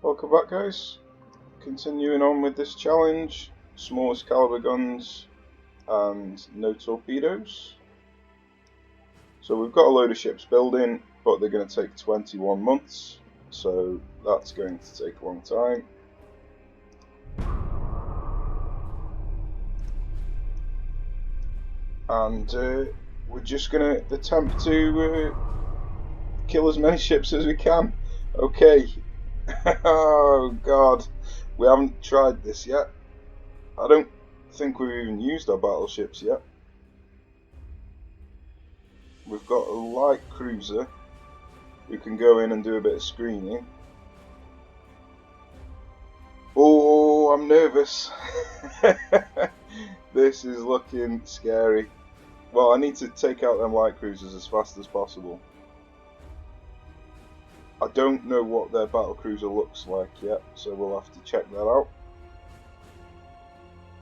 Welcome back, guys. Continuing on with this challenge, smallest caliber guns and no torpedoes. So we've got a load of ships building, but they're going to take 21 months, so that's going to take a long time. And we're just going to attempt to kill as many ships as we can. Okay. Oh god, we haven't tried this yet. I don't think we've even used our battleships yet. We've got a light cruiser who can go in and do a bit of screening. Oh, I'm nervous. This is looking scary. Well, I need to take out them light cruisers as fast as possible. I don't know what their battle cruiser looks like yet, so we'll have to check that out.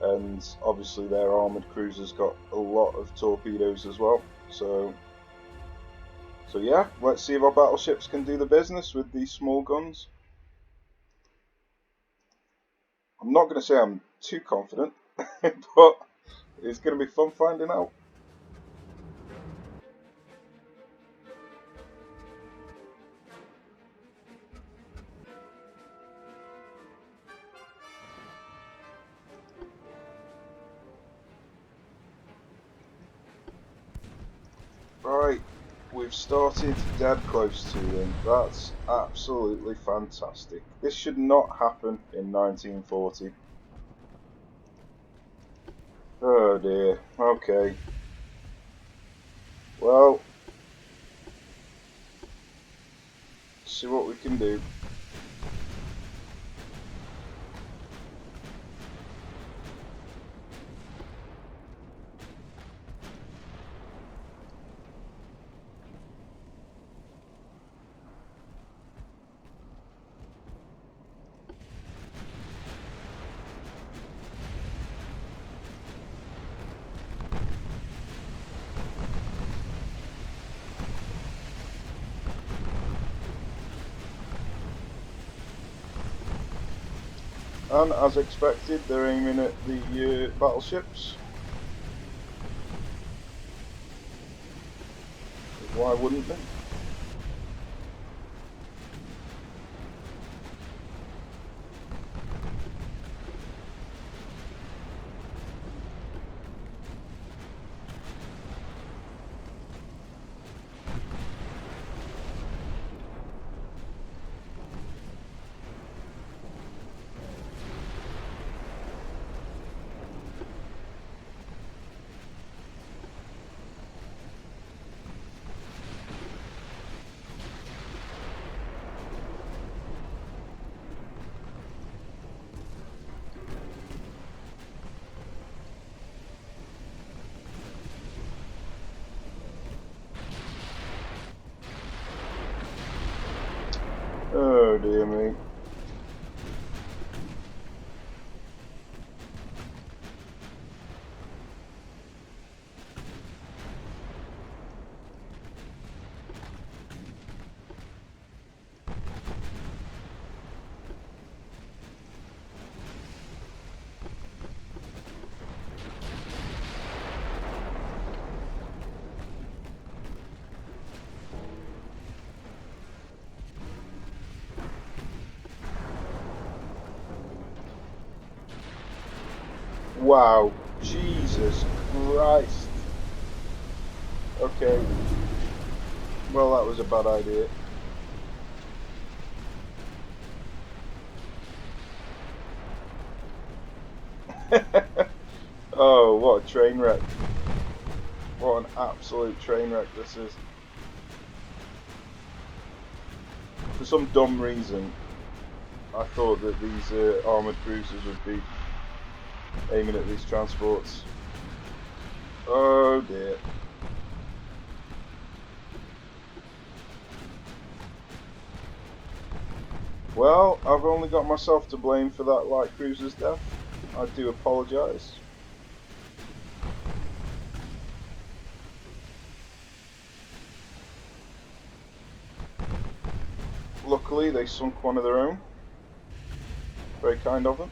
And obviously their armoured cruiser's got a lot of torpedoes as well, so yeah, let's see if our battleships can do the business with these small guns. I'm not going to say I'm too confident, but it's going to be fun finding out. Right, we've started dead close to them. That's absolutely fantastic. This should not happen in 1940. Oh dear, okay. Well, see what we can do. And as expected, they're aiming at the battleships. Why wouldn't they? Oh dear me. Wow, Jesus Christ. Okay. Well, that was a bad idea. Oh, what a train wreck. What an absolute train wreck this is. For some dumb reason, I thought that these armoured cruisers would be aiming at these transports. Oh dear. Well, I've only got myself to blame for that light cruiser's death. I do apologise. Luckily, they sunk one of their own. Very kind of them.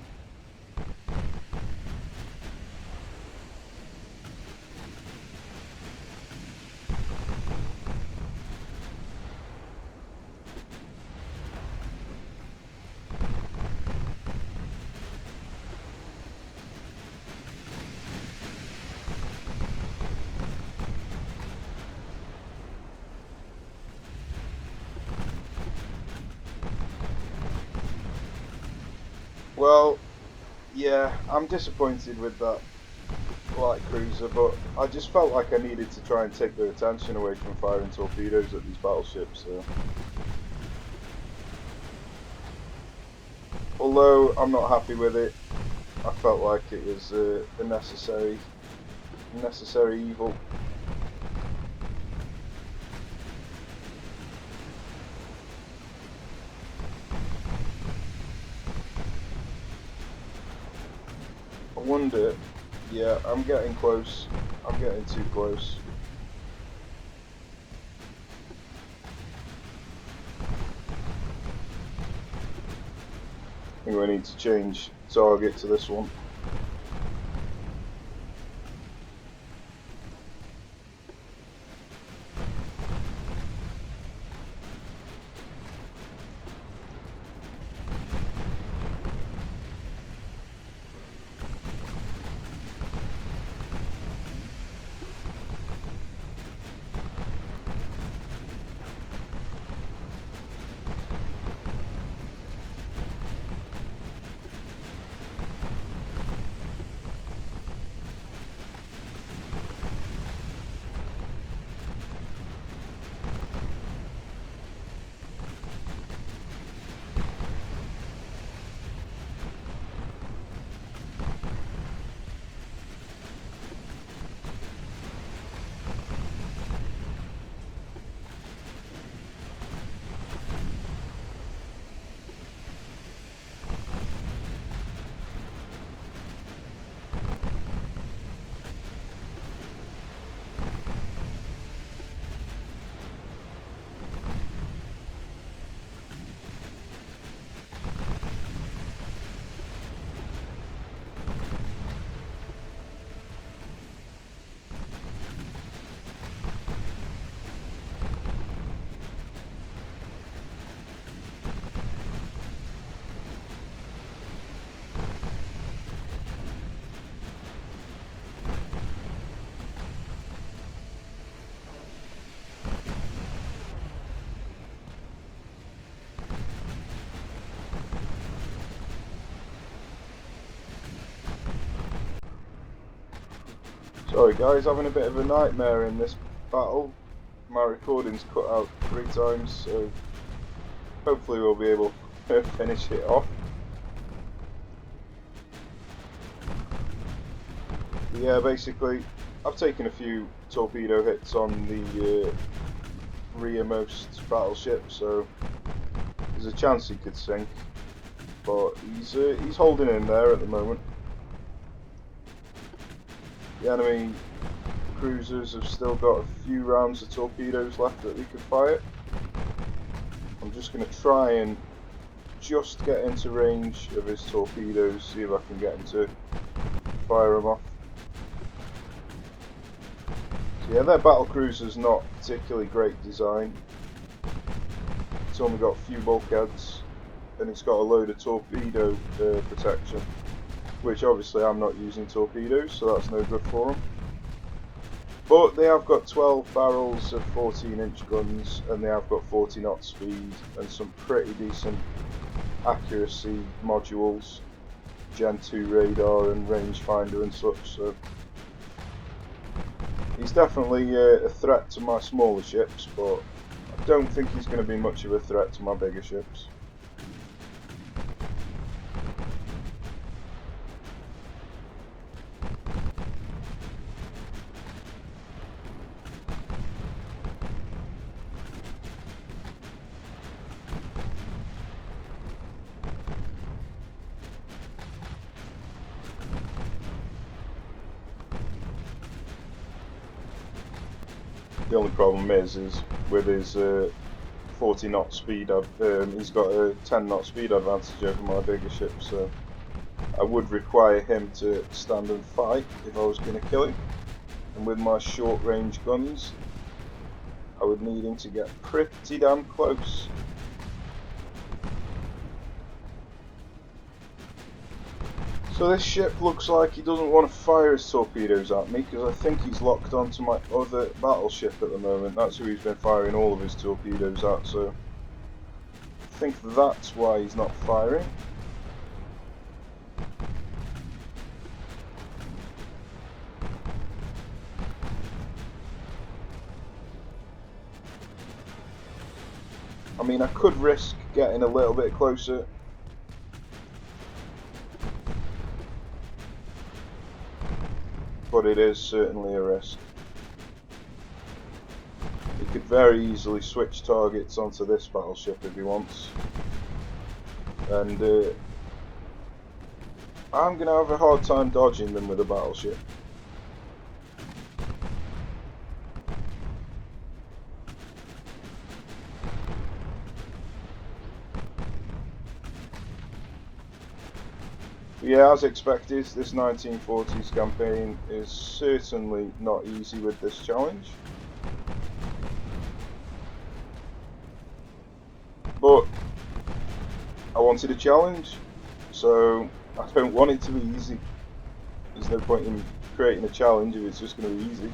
Well, yeah, I'm disappointed with that light cruiser, but I just felt like I needed to try and take their attention away from firing torpedoes at these battleships. So. Although I'm not happy with it, I felt like it was a necessary evil. I wonder, yeah, I'm getting close. I'm getting too close. I think we need to change target to this one. Sorry guys, having a bit of a nightmare in this battle. My recording's cut out 3 times, so hopefully we'll be able to finish it off. But yeah, basically, I've taken a few torpedo hits on the rearmost battleship, so there's a chance he could sink. But he's holding in there at the moment. The enemy cruisers have still got a few rounds of torpedoes left that they can fire. I'm just going to try and just get into range of his torpedoes, see if I can get him to fire them off. So yeah, their battle cruiser's not particularly great design. It's only got a few bulkheads and it's got a load of torpedo protection, which obviously I'm not using torpedoes, so that's no good for them. But they have got 12 barrels of 14-inch guns, and they have got 40 knot speed and some pretty decent accuracy modules, Gen 2 radar and rangefinder and such. So he's definitely a threat to my smaller ships, but I don't think he's going to be much of a threat to my bigger ships. The only problem is with his 40 knot speed. He's got a 10 knot speed advantage over my bigger ship, so I would require him to stand and fight if I was going to kill him. And with my short range guns, I would need him to get pretty damn close. So this ship looks like he doesn't want to fire his torpedoes at me, because I think he's locked onto my other battleship at the moment. That's who he's been firing all of his torpedoes at, so I think that's why he's not firing. I mean, I could risk getting a little bit closer. But it is certainly a risk. He could very easily switch targets onto this battleship if he wants. And I'm going to have a hard time dodging them with a battleship. Yeah, as expected, this 1940s campaign is certainly not easy with this challenge. But I wanted a challenge, so I don't want it to be easy. There's no point in creating a challenge if it's just going to be easy.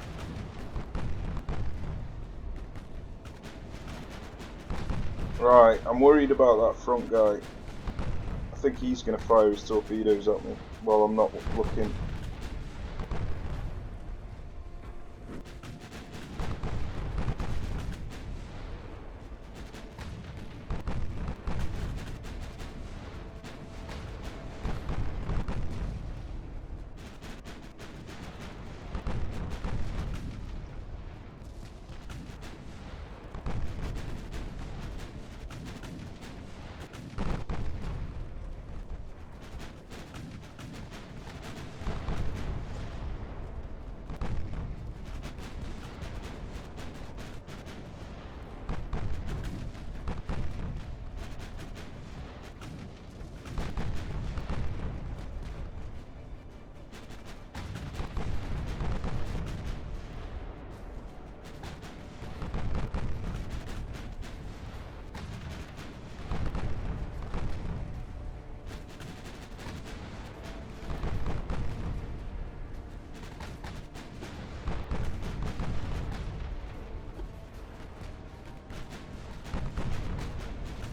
Right, I'm worried about that front guy. I think he's going to fire his torpedoes at me while I'm not looking.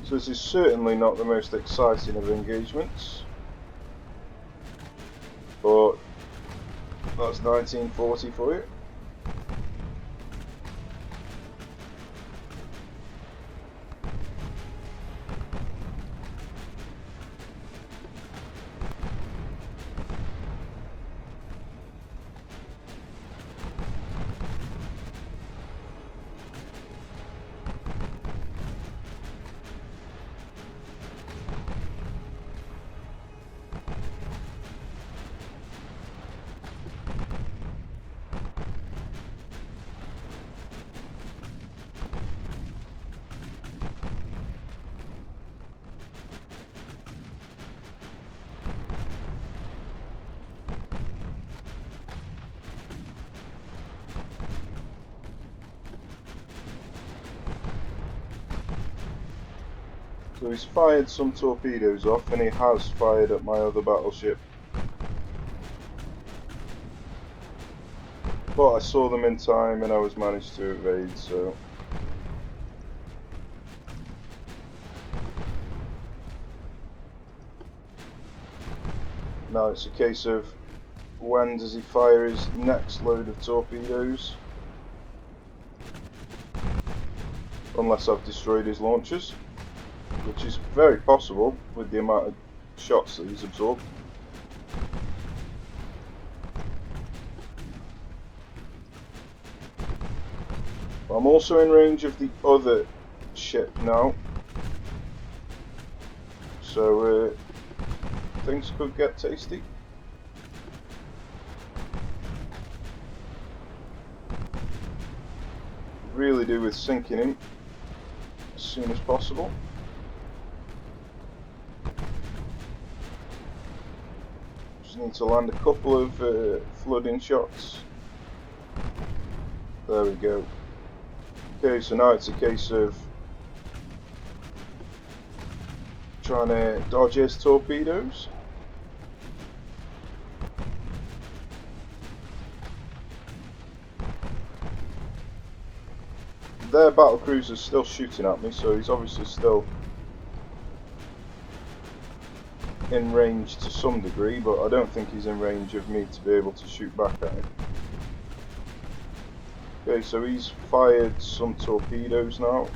So this is certainly not the most exciting of engagements, but that's 1940 for you. So he's fired some torpedoes off, and he has fired at my other battleship. But I saw them in time and I was managed to evade, so... Now it's a case of when does he fire his next load of torpedoes? Unless I've destroyed his launchers, which is very possible with the amount of shots that he's absorbed. I'm also in range of the other ship now, so things could get tasty. Really do with sinking him. soon as possible. Just need to land a couple of flooding shots. There we go. Okay, so now it's a case of trying to dodge his torpedoes. Their battlecruiser's still shooting at me, so he's obviously still in range to some degree, but I don't think he's in range of me to be able to shoot back at him. Okay, so he's fired some torpedoes now.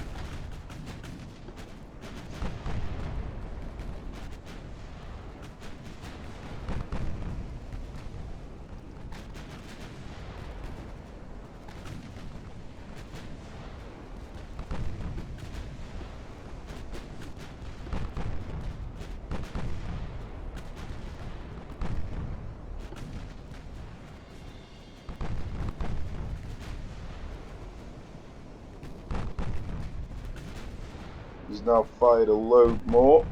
He's now fired a load more,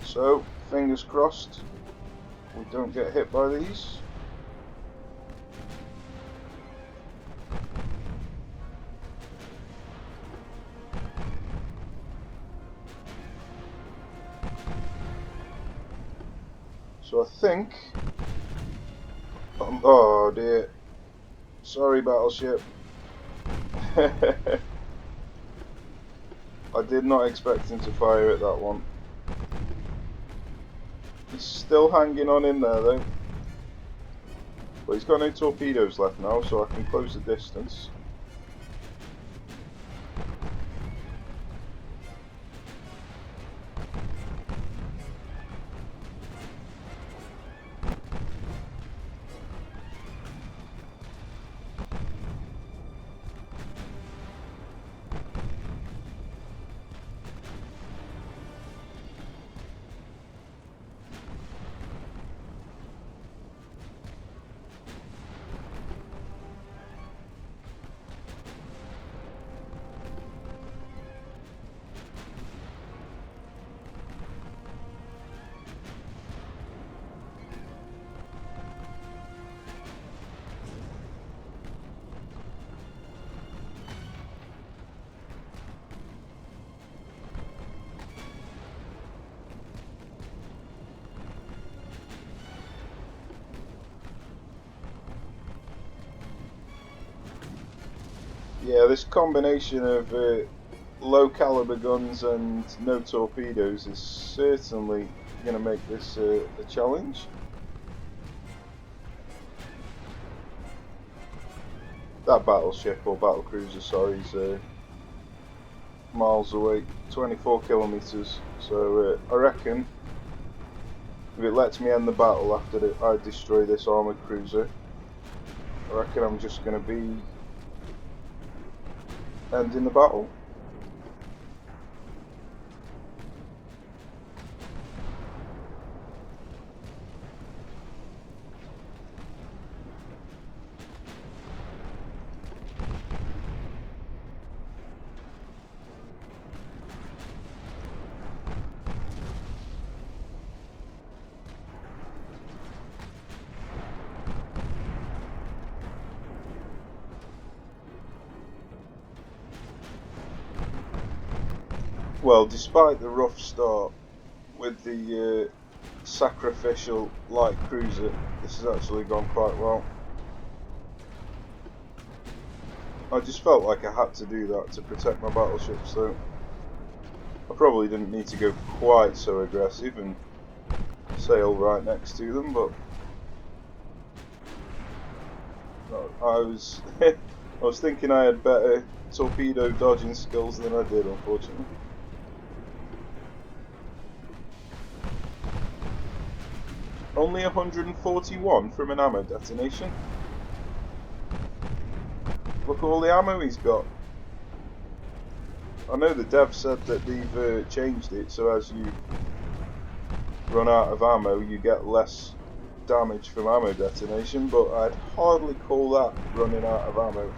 so fingers crossed we don't get hit by these. So I think, oh dear, sorry battleship. I did not expect him to fire at that one. He's still hanging on in there though. But he's got no torpedoes left now, so I can close the distance. Yeah, this combination of low caliber guns and no torpedoes is certainly going to make this a challenge. That battleship, or battlecruiser, sorry, is miles away, 24 kilometers. So I reckon if it lets me end the battle after I destroy this armoured cruiser, I reckon I'm just going to be ending the battle. Well, despite the rough start with the sacrificial light cruiser, this has actually gone quite well. I just felt like I had to do that to protect my battleships, so I probably didn't need to go quite so aggressive and sail right next to them, but I was I was thinking I had better torpedo dodging skills than I did, unfortunately. Only 141 from an ammo detonation. Look at all the ammo he's got. I know the dev said that they've changed it so as you run out of ammo you get less damage from ammo detonation, but I'd hardly call that running out of ammo.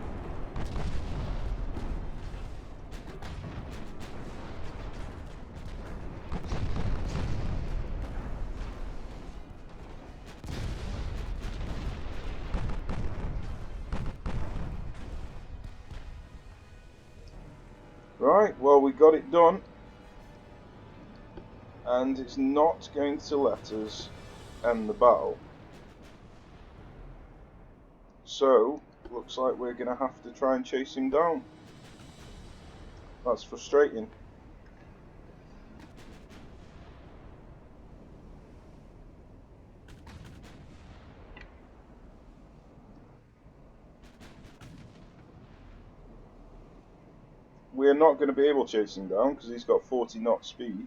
Right, well, we got it done. And it's not going to let us end the battle. So, looks like we're going to have to try and chase him down. That's frustrating. We're not going to be able to chase him down because he's got 40 knot speed.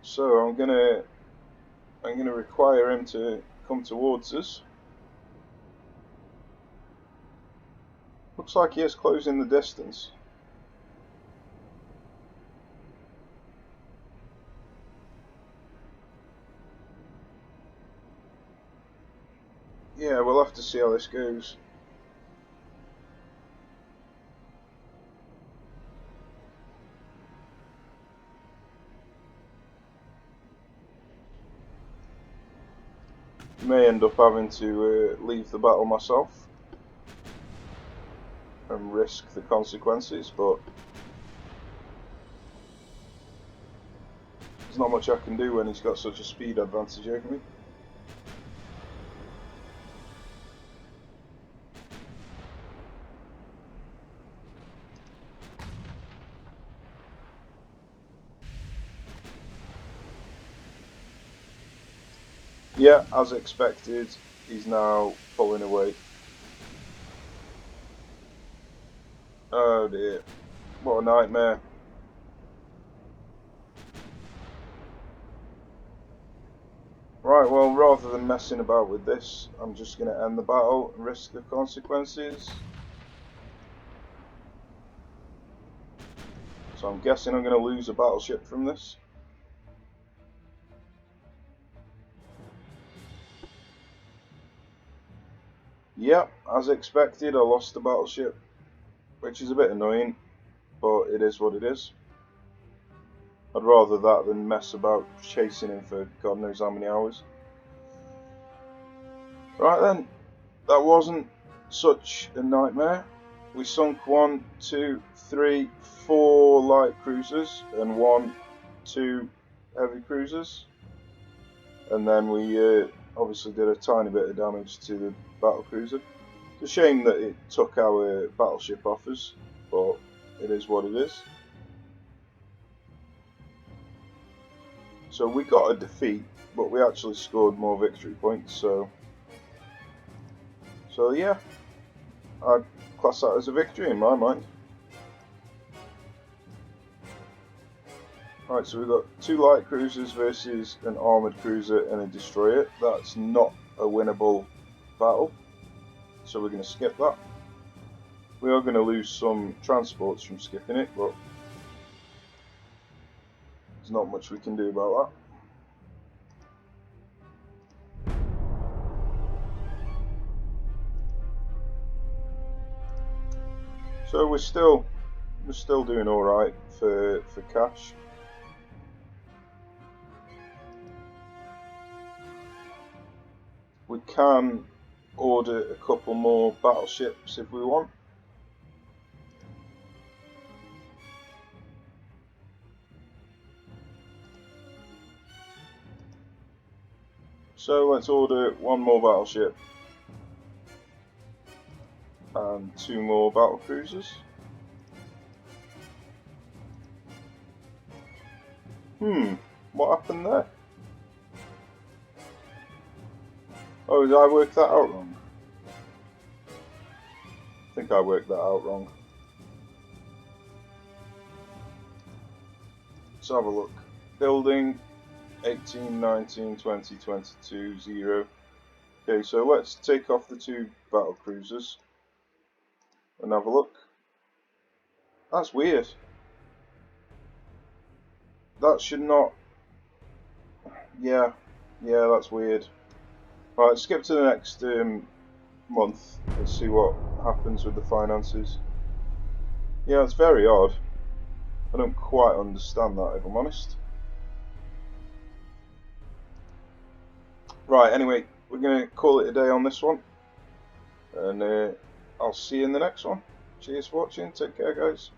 So I'm gonna require him to come towards us. Looks like he is closing the distance. Yeah, we'll have to see how this goes. May end up having to leave the battle myself and risk the consequences, but there's not much I can do when he's got such a speed advantage over me. Yeah, as expected, he's now pulling away. Oh dear, what a nightmare. Right, well, rather than messing about with this, I'm just going to end the battle and risk the consequences. So I'm guessing I'm going to lose a battleship from this. Yep, as expected, I lost the battleship, which is a bit annoying, but it is what it is. I'd rather that than mess about chasing him for God knows how many hours. Right then, that wasn't such a nightmare. We sunk 1, 2, 3, 4 light cruisers and 1, 2 heavy cruisers. And then we obviously did a tiny bit of damage to the battle cruiser. It's a shame that it took our battleship off us, but it is what it is. So we got a defeat, but we actually scored more victory points, so yeah, I'd class that as a victory in my mind. Right, so we've got 2 light cruisers versus an armoured cruiser and a destroyer. That's not a winnable battle, so we're going to skip that. We are going to lose some transports from skipping it, but there's not much we can do about that. So we're still doing all right for cash. We can order a couple more battleships if we want. So let's order 1 more battleship and 2 more battle cruisers. What happened there? Oh, did I work that out wrong? I think I worked that out wrong. Let's have a look. Building 18, 19, 20, 22, 0. Okay, so let's take off the 2 battle cruisers and have a look. That's weird. That should not... Yeah, that's weird. Right, let's skip to the next month. Let's see what happens with the finances. Yeah, it's very odd. I don't quite understand that, if I'm honest. Right, anyway, we're going to call it a day on this one. And I'll see you in the next one. Cheers for watching. Take care, guys.